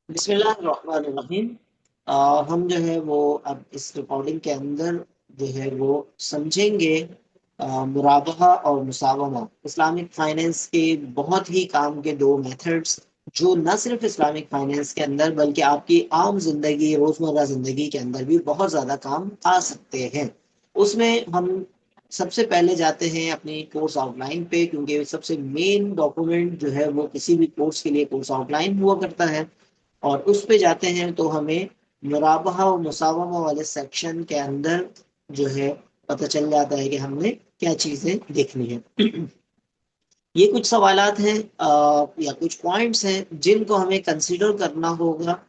बिस्मिल्लाहिर्रहमानिर्रहीम। हम जो है वो अब इस रिकॉर्डिंग के अंदर जो है वो समझेंगे मुराबहा और मुसावमा, इस्लामिक फाइनेंस के बहुत ही काम के दो मेथड्स, जो न सिर्फ इस्लामिक फाइनेंस के अंदर बल्कि आपकी आम जिंदगी, रोजमर्रा जिंदगी के अंदर भी बहुत ज्यादा काम आ सकते हैं। उसमें हम सबसे पहले जाते हैं अपनी कोर्स आउटलाइन पे, क्योंकि सबसे मेन डॉक्यूमेंट जो है वो किसी भी कोर्स के लिए कोर्स आउटलाइन हुआ करता है। और उस पे जाते हैं तो हमें मुराबहा और मुसावमा वाले सेक्शन के अंदर जो है पता चल जाता है कि हमने क्या चीजें देखनी है। ये कुछ सवालात हैं या कुछ पॉइंट्स हैं जिनको हमें कंसीडर करना होगा।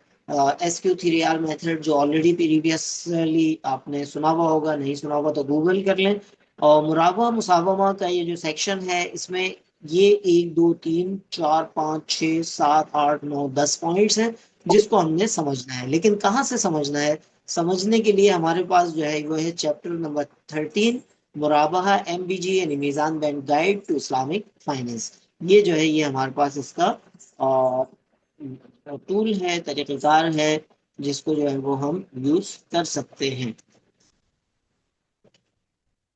SQ3R मेथड जो ऑलरेडी प्रीवियसली आपने सुना हुआ होगा, नहीं सुना होगा तो गूगल कर लें। और मुराबा मुसावमा का ये जो सेक्शन है, इसमें ये 1 2 3 4 5 6 7 8 9 10 पॉइंट्स हैं जिसको हमने समझना है। लेकिन कहाँ से समझना है? समझने के लिए हमारे पास जो है वो है चैप्टर नंबर 13, मुराबहा MBG यानी Meezan Bank Guide to Islamic Finance. ये जो है ये हमारे पास इसका टूल है, तरीक़ेकार है, जिसको जो है वो हम यूज कर सकते हैं।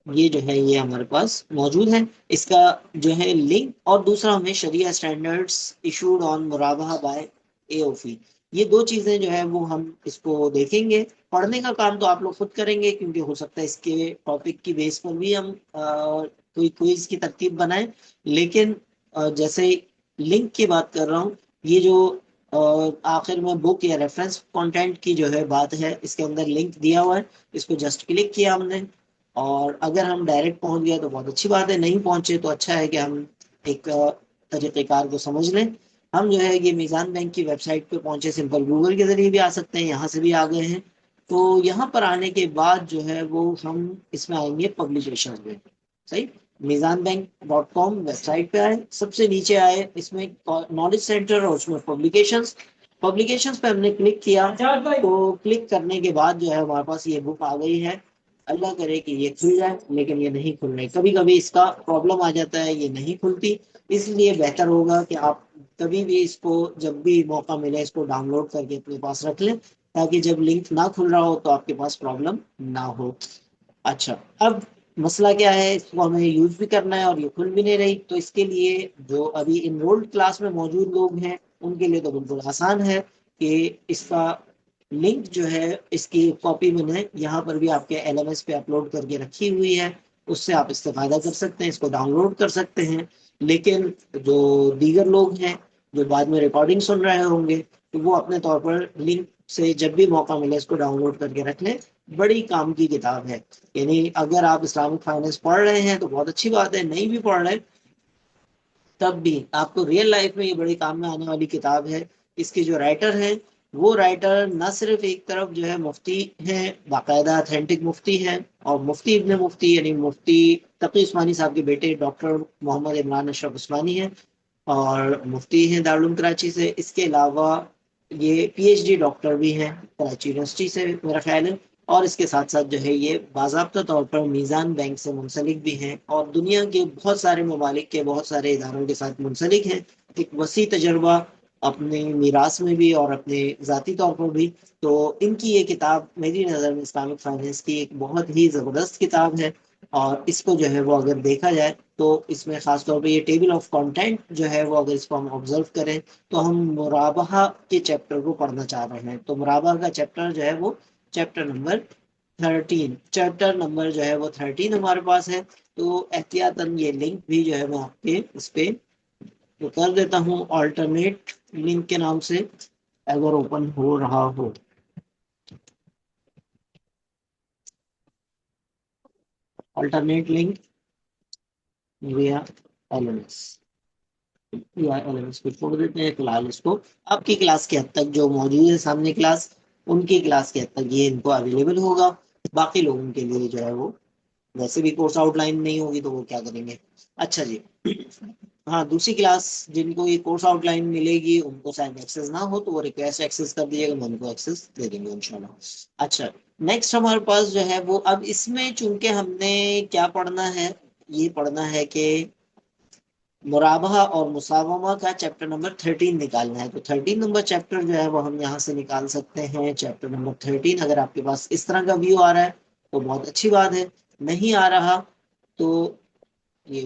ये जो है ये हमारे पास मौजूद है, इसका जो है लिंक। और दूसरा हमें शरिया स्टैंडर्ड्स इशूड ऑन मुराबहा बाय AOFI, ये दो चीजें जो है वो हम इसको देखेंगे। पढ़ने का काम तो आप लोग खुद करेंगे, क्योंकि हो सकता है इसके टॉपिक की बेस पर भी हम कोई क्विज की तरतीब बनाएं। लेकिन जैसे लिंक की बात कर रहा हूँ, ये जो आखिर में बुक या रेफरेंस कंटेंट की जो है बात है, इसके अंदर लिंक दिया हुआ है, इसको जस्ट क्लिक किया हमने। और अगर हम डायरेक्ट पहुंच गए तो बहुत अच्छी बात है, नहीं पहुंचे तो अच्छा है कि हम एक तरीक़ेकार को समझ लें। हम जो है ये मीज़ान बैंक की वेबसाइट पे पहुंचे, सिंपल गूगल के जरिए भी आ सकते हैं, यहाँ से भी आ गए हैं। तो यहाँ पर आने के बाद जो है वो हम इसमें आएंगे पब्लिकेशन में। सही, मीज़ान बैंक.com वेबसाइट पे आए, सबसे नीचे आए इसमें नॉलेज सेंटर और उसमें पब्लिकेशंस। पब्लिकेशंस पे हमने क्लिक किया, तो क्लिक करने के बाद जो है हमारे पास ये बुक आ गई है। अल्लाह करे कि ये खुल जाए, लेकिन ये नहीं खुल रही। कभी कभी इसका प्रॉब्लम आ जाता है, ये नहीं खुलती। इसलिए बेहतर होगा कि आप कभी भी इसको, जब भी मौका मिले, इसको डाउनलोड करके अपने पास रख लें, ताकि जब लिंक ना खुल रहा हो तो आपके पास प्रॉब्लम ना हो। अच्छा, अब मसला क्या है, इसको हमें यूज भी करना है और ये खुल भी नहीं रही। तो इसके लिए जो अभी इनरोल्ड क्लास में मौजूद लोग हैं, उनके लिए तो बिल्कुल आसान है कि इसका लिंक जो है, इसकी कॉपी मैंने यहाँ पर भी आपके LMS पे अपलोड करके रखी हुई है, उससे आप इस्तेफादा कर सकते हैं, इसको डाउनलोड कर सकते हैं। लेकिन जो दीगर लोग हैं, जो बाद में रिकॉर्डिंग सुन रहे होंगे, तो वो अपने तौर पर लिंक से जब भी मौका मिले इसको डाउनलोड करके रख लें। बड़ी काम की किताब है। यानी अगर आप इस्लामिक फाइनेंस पढ़ रहे हैं तो बहुत अच्छी बात है, नहीं भी पढ़ रहे तब भी आपको रियल लाइफ में ये बड़ी काम में आने वाली किताब है। इसके जो राइटर हैं, वो राइटर न सिर्फ एक तरफ जो है मुफ्ती हैं, बाकायदा अथेंटिक मुफ्ती हैं, और मुफ्ती इब्ने मुफ्ती यानी मुफ्ती तकी उस्मानी साहब के बेटे डॉक्टर मोहम्मद इमरान अशरफ उस्मानी हैं, और मुफ्ती हैं दारुल उलूम कराची से। इसके अलावा ये PhD डॉक्टर भी हैं कराची यूनिवर्सिटी से, मेरा ख्याल है। और इसके साथ साथ जो है ये बाज़ाब्ता तौर पर मीज़ान बैंक से मुंसलिक भी हैं, और दुनिया के बहुत सारे ममालिक के बहुत सारे इदारों के साथ मुंसलिक हैं। एक वसी तजर्बा अपने मीरास में भी और अपने ज़ाती तौर पर भी। तो इनकी ये किताब मेरी नज़र में इस्लामिक फाइनेंस की एक बहुत ही ज़बरदस्त किताब है। और इसको जो है वो अगर देखा जाए तो इसमें ख़ास तौर पे ये टेबल ऑफ कंटेंट जो है वो, अगर इसको हम ऑब्जर्व करें, तो हम मुराबहा के चैप्टर को पढ़ना चाह रहे हैं। तो मुराबहा का चैप्टर जो है वो चैप्टर नंबर जो है वो 13 हमारे पास है। तो एहतियातन ये लिंक भी जो है मैं आपके इस पे तो कर देता हूँ, ऑल्टरनेट लिंक के नाम से, अगर ओपन हो रहा हो। ऑल्टरनेट लिंक विया LMS, या LMS को छोड़ देते हैं फिलहाल। इसको आपकी क्लास के हद तक जो मौजूद है सामने क्लास, उनकी क्लास के हद तक ये इनको अवेलेबल होगा। बाकी लोगों के लिए जो है वो, वैसे भी कोर्स आउटलाइन नहीं होगी तो वो क्या करेंगे। अच्छा जी। हाँ, दूसरी क्लास जिनको ये कोर्स आउटलाइन मिलेगी, उनको शायद एक्सेस ना हो, तो वो रिक्वेस्ट एक्सेस कर दीजिएगा, मैं उनको एक्सेस दे देंगे इंशाल्लाह। अच्छा, नेक्स्ट हमारे पास जो है वो, अब इसमें चूंकि हमने क्या पढ़ना है, ये पढ़ना है कि मुराबहा और मुसावमा का चैप्टर नंबर 13 निकालना है। तो 13 नंबर चैप्टर जो है वो हम यहाँ से निकाल सकते हैं। चैप्टर नंबर 13 अगर आपके पास इस तरह का व्यू आ रहा है तो बहुत अच्छी बात है, नहीं आ रहा तो ये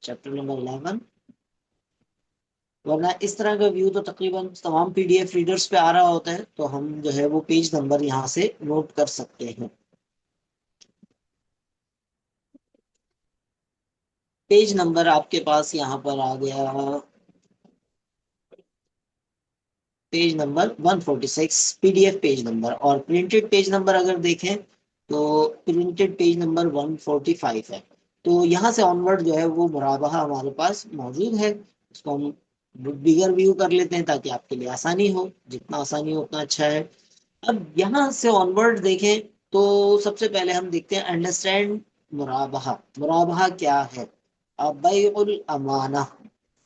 चैप्टर नंबर 11, वरना इस तरह का व्यू तो तकरीबन तमाम पीडीएफ रीडर्स पे आ रहा होता है, तो हम जो है वो पेज नंबर यहाँ से नोट कर सकते हैं। पेज नंबर आपके पास यहाँ पर आ गया, page number 146 PDF page number. और प्रिंटेड पेज नंबर अगर देखें तो प्रिंटेड पेज नंबर 145 है। तो यहाँ से ऑनवर्ड जो है वो मुराबहा हमारे पास मौजूद है। इसको हम बिगर व्यू कर लेते हैं ताकि आपके लिए आसानी हो, जितना आसानी हो उतना अच्छा है। अब यहाँ से ऑनवर्ड देखें तो सबसे पहले हम देखते हैं अंडरस्टैंड मुराबहा। मुराबहा क्या है? अब बैउल अमाना,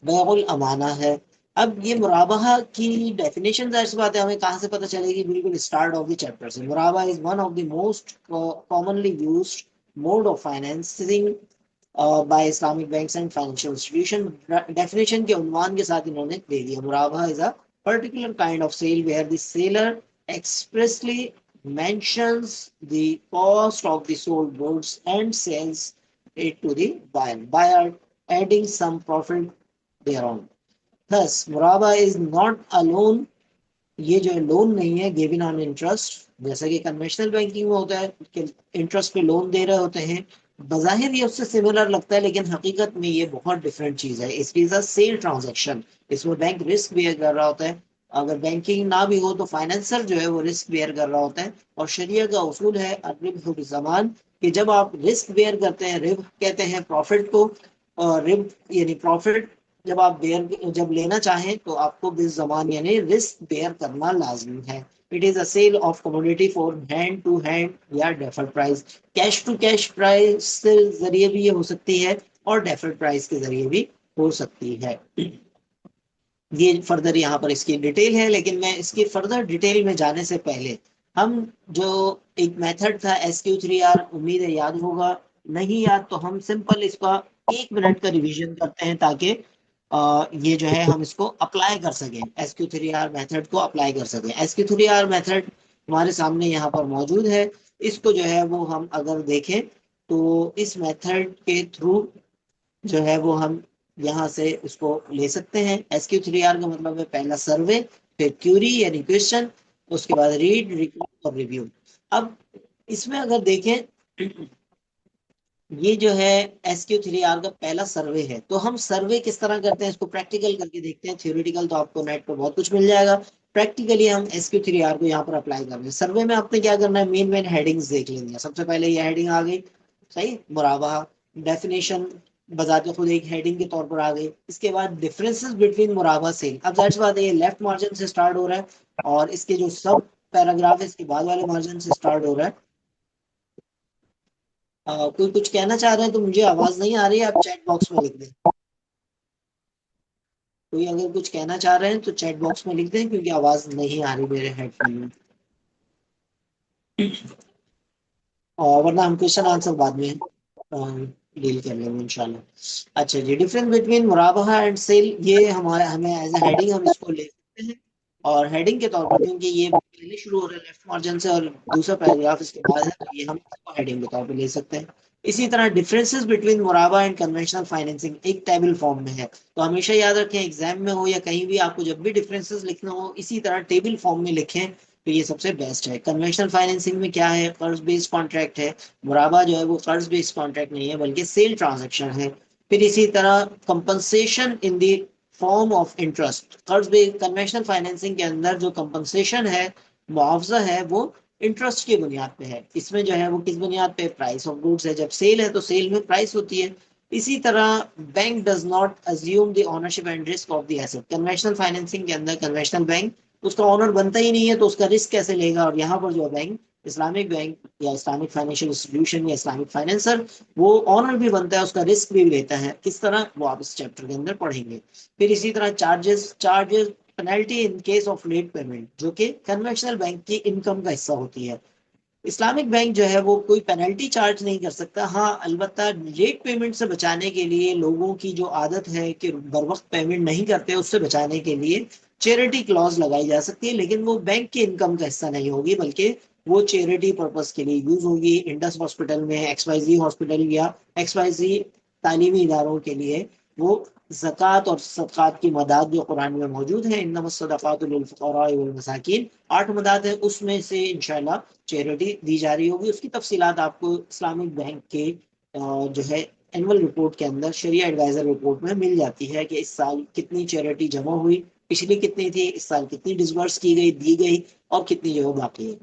बैउल अमाना है। अब ये मुराबहा की डेफिनेशन जाहिर सी बात है हमें कहाँ से पता चलेगी? बिल्कुल स्टार्ट ऑफ द चैप्टर से। मुराबा is one of the most commonly used mode of financing by Islamic banks and financial institution. Definition के उन्वान के साथ इन्होंने दे दिया, मुराबा is a particular kind of sale where the seller expressly mentions the cost of the sold goods and sells it to the buyer adding some profit thereon. Thus, Muraba is not a loan, ये जो loan नहीं है given on interest, जैसा कि conventional banking में होता है कि इंटरेस्ट पे लोन दे रहे होते हैं। बज़ाहिर ये उससे सिमिलर लगता है लेकिन हकीकत में ये बहुत डिफरेंट चीज है। इसकी सेल ट्रांजैक्शन, इसमें बैंक रिस्क बेयर कर रहा होता है। अगर बैंकिंग ना भी हो तो फाइनेंसर जो है वो रिस्क बेयर कर रहा होता है। और शरिया का उसूल है रिब जमान, कि जब आप रिस्क बेयर करते हैं, रिब कहते हैं प्रॉफिट को, और रिब यानी प्रॉफिट जब आप बेयर जब लेना चाहें तो आपको बिल जमान यानी रिस्क बेयर करना लाजमी है। It is a sale of commodity for hand to hand या deferred price. Cash to cash price के जरिए भी ये हो सकती है और डेफर्ड प्राइस के जरिए भी हो सकती है। ये फर्दर यहाँ पर इसकी डिटेल है, लेकिन मैं इसकी फर्दर डिटेल में जाने से पहले हम जो एक मेथड था SQ3R, उम्मीद है याद होगा। नहीं याद तो हम सिंपल इसका 1 मिनट का रिवीजन करते हैं ताकि ये जो है हम इसको अप्लाई कर सकें, SQ3R मेथड को अप्लाई कर सकें। SQ3R मेथड हमारे सामने यहाँ पर मौजूद है। इसको जो है वो हम अगर देखें तो इस मेथड के थ्रू जो है वो हम यहाँ से उसको ले सकते हैं। SQ3R का मतलब है पहला सर्वे, फिर क्यूरी यानी क्वेश्चन, उसके बाद रीड, रिकॉर्ड और रिव्यू। अब इसमें अगर देखें ये जो है SQ3R का पहला सर्वे है, तो हम सर्वे किस तरह करते हैं इसको प्रैक्टिकल करके देखते हैं। थ्योरेटिकल तो आपको नेट पर बहुत कुछ मिल जाएगा, प्रैक्टिकली हम SQ3R को यहाँ पर अप्लाई कर रहे हैं। सर्वे में आपने क्या करना है, मेन मेन हेडिंग्स देख लेंगे। सबसे पहले ये हेडिंग आ गई, सही, मुराबा डेफिनेशन बजाते खुद एक हेडिंग के तौर पर आ गई। इसके बाद डिफरेंसेस बिटवीन मुराबा सेल। अब जाहिर सी बात है ये लेफ्ट मार्जिन से स्टार्ट हो रहा है और इसके जो सब पैराग्राफ है इसके बाद वाले मार्जिन से स्टार्ट हो रहा है। कोई कुछ कहना चाह रहे हैं तो मुझे आवाज नहीं आ रही है, आप चैट बॉक्स में लिख दें। कोई अगर कुछ कहना चाह रहे हैं तो चैट बॉक्स में लिख दें क्योंकि आवाज नहीं आ रही मेरे हेडफोन में। और वरना हम क्वेश्चन आंसर बाद में डील कर लेंगे इंशाल्लाह। अच्छा जी, डिफरेंस बिटवीन मुराबहा एंड सेल, ये हमारे हमें एज ए हेडिंग हम इसको ले सकते हैं। और हेडिंग के तौर पर क्योंकि ये पहले शुरू हो रहा है लेफ्ट मार्जिन से और दूसरा पैराग्राफ इसके बाद है, तो ये हम इसको हेडिंग के तौर पर ले सकते हैं। इसी तरह डिफरेंसेस बिटवीन मुराबा एंड कन्वेंशनल फाइनेंसिंग एक टेबल फॉर्म में है। तो हमेशा याद रखें एग्जाम में हो या कहीं भी आपको जब भी डिफरेंसेस लिखना हो इसी तरह टेबल फॉर्म में लिखें, तो ये सबसे बेस्ट है। कन्वेंशनल फाइनेंसिंग में क्या है, कर्ज बेस्ड कॉन्ट्रैक्ट है। मुराबा जो है वो कर्ज बेस्ड कॉन्ट्रैक्ट नहीं है बल्कि सेल ट्रांजैक्शन है। फिर इसी तरह compensation in the form of interest, कर्ज बेस्ड कन्वेंशनल फाइनेंसिंग के अंदर जो कंपनसेशन है, मुआवजा है, वो इंटरेस्ट की बुनियाद पे है। इसमें जो है वो किस बुनियाद पे, प्राइस ऑफ गुड्स है। जब सेल है तो सेल में प्राइस होती है। इसी तरह bank does not assume the ownership and risk of the asset. Conventional financing के अंदर कन्वेंशनल बैंक उसका ऑनर बनता ही नहीं है तो उसका रिस्क कैसे लेगा। और यहाँ पर जो बैंक, इस्लामिक बैंक या इस्लामिक फाइनेंशियल इंस्टीट्यूशन या इस्लामिक फाइनेंसर, वो ऑनर भी बनता है, उसका रिस्क भी लेता है। किस तरह, वो आप इस चैप्टर के अंदर पढ़ेंगे। फिर इसी तरह charges, penalty in case of late payment, जो कि कन्वेंशनल बैंक की इनकम का हिस्सा होती है। इस्लामिक बैंक जो है वो कोई पेनल्टी चार्ज नहीं कर सकता। हाँ, अलबत्ता लेट पेमेंट से बचाने के लिए, लोगों की जो आदत है कि बर वक्त पेमेंट नहीं करते, उससे बचाने के लिए चैरिटी क्लॉज लगाई जा सकती है, लेकिन वो बैंक की इनकम का हिस्सा नहीं होगी, बल्कि वो चैरिटी पर्पस के लिए यूज होगी। इंडस हॉस्पिटल में, XYZ हॉस्पिटल या XYZ तालीमी इदारों के लिए वो ज़कात और सदक़ात की मदाद जो कुरान में मौजूद है, इन्नमस्सदक़ातु लिल-फ़ुक़ाराअ वल मसाकीन, 8 मदाद है, उसमें से इंशाल्लाह चैरिटी दी जा रही होगी। उसकी तफसीलात आपको इस्लामिक बैंक के जो है एनुअल रिपोर्ट के अंदर, शरिया एडवाइजर रिपोर्ट में मिल जाती है कि इस साल कितनी चैरिटी जमा हुई, पिछली कितनी थी, इस साल कितनी डिसबर्स की गई, दी गई, और कितनी जो है बाकी है।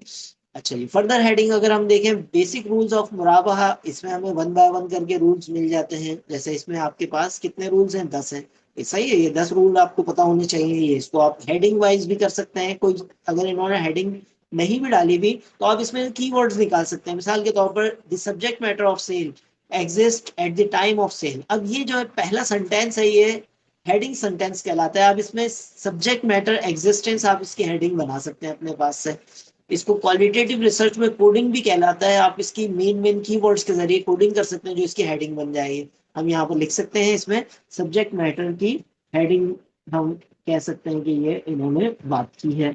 अच्छा जी, फर्दर हेडिंग अगर हम देखें, बेसिक रूल्स ऑफ मुराबाहा, इसमें हमें 1 बाय 1 करके रूल्स मिल जाते हैं। जैसे इसमें आपके पास कितने रूल्स हैं, 10 हैं। ये सही है, ये 10 रूल आपको पता होने चाहिए। ये इसको आप हेडिंग वाइज भी कर सकते हैं। कोई अगर इन्होंने हेडिंग नहीं भी डाली भी, तो आप इसमें कीवर्ड्स निकाल सकते हैं। मिसाल के तौर पर the subject matter of sale exist at the time of sale. अब ये जो है पहला सेंटेंस है, ये हेडिंग सेंटेंस कहलाता है। आप इसमें सब्जेक्ट मैटर एग्जिस्टेंस आप इसकी हेडिंग बना सकते हैं अपने पास से। इसको क्वालिटेटिव रिसर्च में कोडिंग भी कहलाता है। आप इसकी मेन कीवर्ड्स के जरिए कोडिंग कर सकते हैं जो इसकी हेडिंग बन जाएगी। हम यहाँ पर लिख सकते हैं, इसमें सब्जेक्ट मैटर की हेडिंग हम कह सकते हैं कि ये इन्होंने बात की है।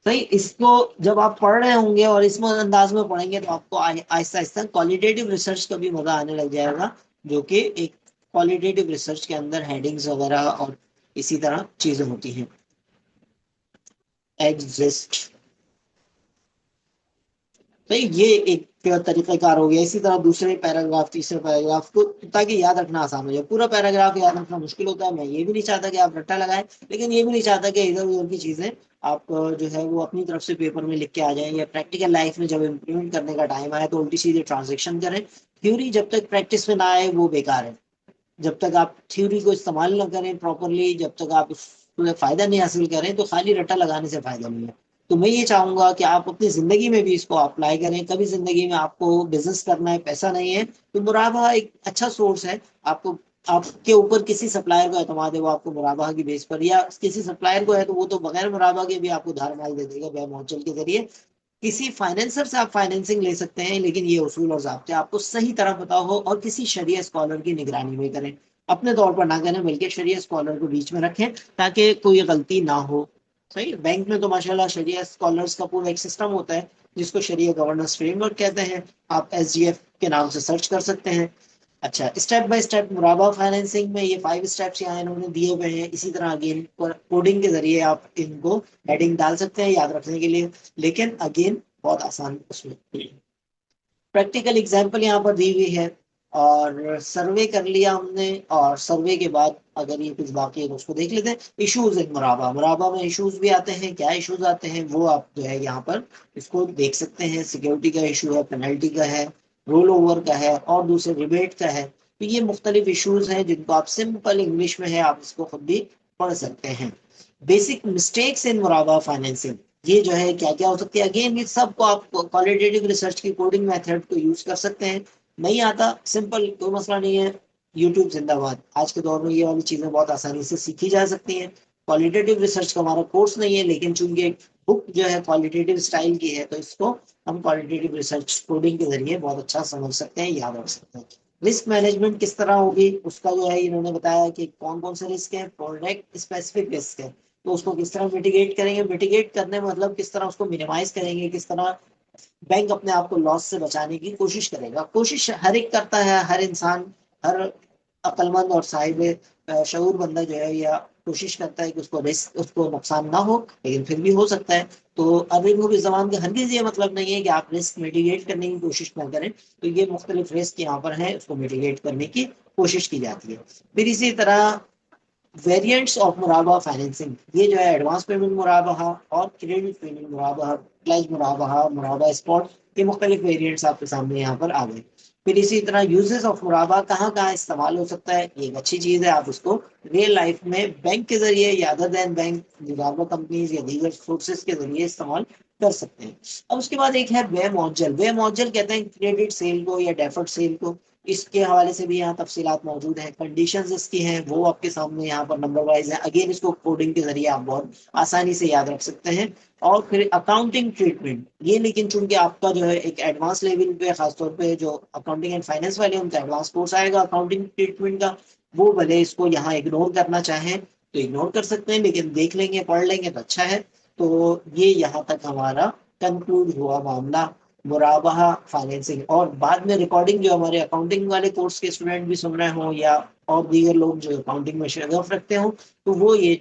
सही, इसको जब आप पढ़ रहे होंगे और इस अंदाज में पढ़ेंगे तो आपको आहिस्ता आहिस्ता क्वालिटेटिव रिसर्च का भी मजा आने लग जाएगा, जो कि एक क्वालिटेटिव रिसर्च के अंदर हेडिंग्स वगैरह और इसी तरह चीजें होती हैं। एग्जिस्ट, तो ये एक तरीकाकार हो गया। इसी तरह दूसरे पैराग्राफ, तीसरे पैराग्राफ को, ताकि याद रखना आसान हो जाए। पूरा पैराग्राफ याद रखना मुश्किल होता है। मैं ये भी नहीं चाहता कि आप रट्टा लगाएं, लेकिन ये भी नहीं चाहता कि इधर उधर की चीजें आप जो है वो अपनी तरफ से पेपर में लिख के आ जाएं, या प्रैक्टिकल लाइफ में जब इम्प्लीमेंट करने का टाइम आए तो उल्टी सीधे ट्रांजेक्शन करें। थ्योरी जब तक प्रैक्टिस में ना आए वो बेकार है। जब तक आप थ्योरी को इस्तेमाल ना करें प्रॉपरली, जब तक आप उससे फायदा नहीं हासिल करें, तो खाली रट्टा लगाने से फायदा नहीं है। तो मैं ये चाहूंगा कि आप अपनी जिंदगी में भी इसको अप्लाई करें। कभी जिंदगी में आपको बिजनेस करना है, पैसा नहीं है, तो मुराबाहा एक अच्छा सोर्स है। आपको, आपके ऊपर किसी सप्लायर को एतमाद है, वो आपको मुराबाहा की बेस पर, या किसी सप्लायर को है तो वो तो बगैर मुराबाहा के भी आपको धार माल दे देगा बे मौचल के जरिए। किसी फाइनेंसर से आप फाइनेंसिंग ले सकते हैं, लेकिन ये उसूल और ज़ाब्ते आपको सही तरह पता हो, और किसी शरिया स्कॉलर की निगरानी में करें। अपने तौर पर ना करें, बल्कि शरिया स्कॉलर को बीच में रखें, ताकि कोई गलती ना हो। सही, बैंक में तो माशाल्लाह शरिया स्कॉलर्स का पूरा एक सिस्टम होता है, जिसको शरिया गवर्नेंस फ्रेमवर्क कहते हैं। आप SGF के नाम से सर्च कर सकते हैं। अच्छा, स्टेप बाय स्टेप मुराबा फाइनेंसिंग में ये 5 स्टेप्स यहाँ इन्होंने दिए हुए हैं। इसी तरह अगेन कोडिंग के जरिए आप इनको हेडिंग डाल सकते हैं याद रखने के लिए, लेकिन अगेन बहुत आसान उसमें। प्रैक्टिकल एग्जाम्पल यहाँ पर दी हुई है, और सर्वे कर लिया हमने, और सर्वे के बाद अगर ये कुछ बाकी है तो उसको देख लेते हैं। इश्यूज इन मुराबा, मुराबा में इश्यूज भी आते हैं। क्या इश्यूज आते हैं वो आप जो है यहाँ पर इसको देख सकते हैं। सिक्योरिटी का इशू है, पेनल्टी का है, रोल ओवर का है, और दूसरे रिबेट का है। तो ये मुख्तलिफ इश्यूज हैं जिनको आप सिंपल इंग्लिश में है आप इसको खुद भी पढ़ सकते हैं। बेसिक मिस्टेक्स इन मुराबा फाइनेंसिंग, ये जो है क्या क्या हो सकती है। अगेन ये सबको आप क्वालिटेटिव रिसर्च की कोडिंग मेथड को यूज कर सकते हैं। नहीं आता, सिंपल, कोई मसला नहीं है। यूट्यूब जिंदाबाद। आज के दौर में ये वाली चीजें बहुत आसानी से सीखी जा सकती हैं। क्वालिटेटिव रिसर्च का हमारा कोर्स नहीं है, लेकिन चूंकि बुक जो है क्वालिटेटिव स्टाइल की है, तो इसको हम क्वालिटेटिव रिसर्च कोडिंग के जरिए बहुत अच्छा समझ सकते हैं, याद रख सकते हैं। रिस्क मैनेजमेंट किस तरह होगी उसका जो है इन्होंने बताया कि कौन कौन से रिस्क है। प्रोडक्ट स्पेसिफिक रिस्क है, तो उसको किस तरह मिटिगेट करेंगे। मिटिगेट करने मतलब किस तरह उसको मिनिमाइज करेंगे, किस तरह बैंक अपने आप को लॉस से बचाने की कोशिश करेगा। कोशिश हर एक करता है, हर इंसान, हर अक्लमंद और साहिब शऊर बंदा जो है, या कोशिश करता है कि उसको रिस्क, उसको नुकसान ना हो, लेकिन फिर भी हो सकता है। तो अरबी की जबान का हरगिज ये मतलब नहीं है कि आप रिस्क मिटिगेट करने की कोशिश ना करें। तो ये मुख्तलिफ रिस्क यहाँ पर है, उसको मिटिगेट करने की कोशिश की जाती है। फिर इसी तरह वेरिएंट्स ऑफ मुराबा फाइनेंसिंग, ये जो है एडवांस पेमेंट मुराबा और क्रेडिट पेमेंट मुराबा, प्लेज मुराबा, मुराबा स्पॉट, ये मुख्तलिफ वेरिएंट्स आपके सामने यहाँ पर आ गए। फिर इसी तरह यूजेस ऑफ मुराबा कहाँ कहाँ इस्तेमाल हो सकता है, ये एक अच्छी चीज़ है। आप उसको रियल लाइफ में बैंक के जरिए, या अदर दैन बैंक मुराबा कंपनीज या दीगर सोर्सेज के जरिए इस्तेमाल कर सकते हैं। अब उसके बाद एक है वे मौजल। वे मौजल कहते हैं क्रेडिट सेल को या डेफर्ड सेल को। इसके हवाले से भी यहाँ तफसीलात मौजूद हैं। कंडीशंस इसकी हैं वो आपके सामने यहाँ पर नंबर वाइज है। अगेन इसको कोडिंग के जरिए आप बहुत आसानी से याद रख सकते हैं। और फिर अकाउंटिंग ट्रीटमेंट, ये लेकिन चूंकि आपका जो है एक एडवांस लेवल पे, खासतौर पे जो अकाउंटिंग एंड फाइनेंस वाले उनका एडवांस कोर्स आएगा अकाउंटिंग ट्रीटमेंट का, वो भले इसको यहाँ इग्नोर करना चाहें तो इग्नोर कर सकते हैं, लेकिन देख लेंगे पढ़ लेंगे तो अच्छा है। तो ये यहाँ तक हमारा कंक्लूड हुआ मामला मुराबाहा फाइनेंसिंग। और बाद में रिकॉर्डिंग जो हमारे अकाउंटिंग वाले कोर्स के स्टूडेंट भी सुन रहे हो या और दीगर लोग जो अकाउंटिंग में शगफ रखते हो, तो वो ये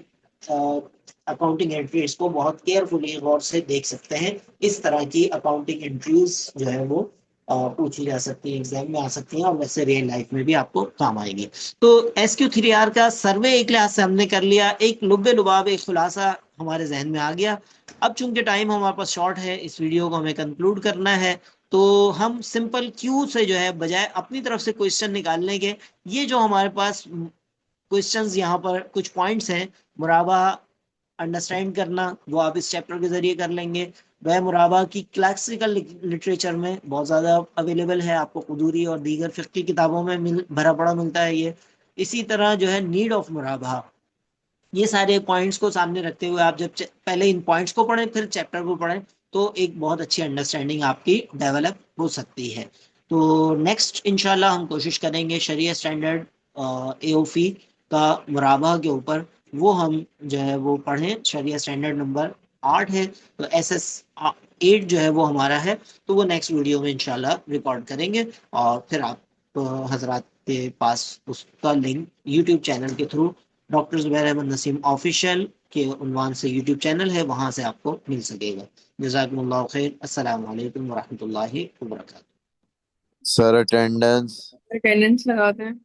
अकाउंटिंग एंट्रीज को बहुत केयरफुली गौर से देख सकते हैं। इस तरह की अकाउंटिंग एंट्रीज जो है वो पूछी जा सकती है, एग्जाम में आ सकती हैं और वैसे रियल लाइफ में भी आपको काम आएंगे। तो SQ3R का सर्वे एक लिहाज से हमने कर लिया, एक लुब्बे लुबाब एक खुलासा हमारे जहन में आ गया। अब चूंकि टाइम हमारे पास शॉर्ट है, इस वीडियो को हमें कंक्लूड करना है, तो हम सिंपल क्यू से जो है बजाय अपनी तरफ से क्वेश्चन निकालने के, ये जो हमारे पास क्वेश्चंस यहाँ पर कुछ पॉइंट्स हैं, मुराबा अंडरस्टैंड करना, वो आप इस चैप्टर के जरिए कर लेंगे। वह मुराबा की क्लासिकल लिटरेचर में बहुत ज़्यादा अवेलेबल है, आपको कुदूरी और दीगर फिक्की किताबों में भरा पड़ा मिलता है ये। इसी तरह जो है नीड ऑफ मुराबा, ये सारे पॉइंट्स को सामने रखते हुए आप जब पहले इन पॉइंट्स को पढ़ें फिर चैप्टर को पढ़ें, तो एक बहुत अच्छी अंडरस्टैंडिंग आपकी डेवलप हो सकती है। तो नेक्स्ट इंशाल्लाह हम कोशिश करेंगे शरिया स्टैंडर्ड AOFI का मुराबा के ऊपर, वो हम जो है वो पढ़ें। शरिया स्टैंडर्ड नंबर 8 है, तो SS8 जो है वो हमारा है, तो वो नेक्स्ट वीडियो में इंशाल्लाह रिकॉर्ड करेंगे। और फिर आप हजरात के पास उसका लिंक यूट्यूब चैनल के through doctor Zubair Ahmed Naseem official के उन्वान से यूट्यूब चैनल है, वहां से आपको मिल सकेगा। जज़ाकुमुल्लाह खैर। अस्सलाम वालेकुम वरहमतुल्लाहि वबरकातुहू। सर अटेंडेंस अटेंडेंस लगाते हैं।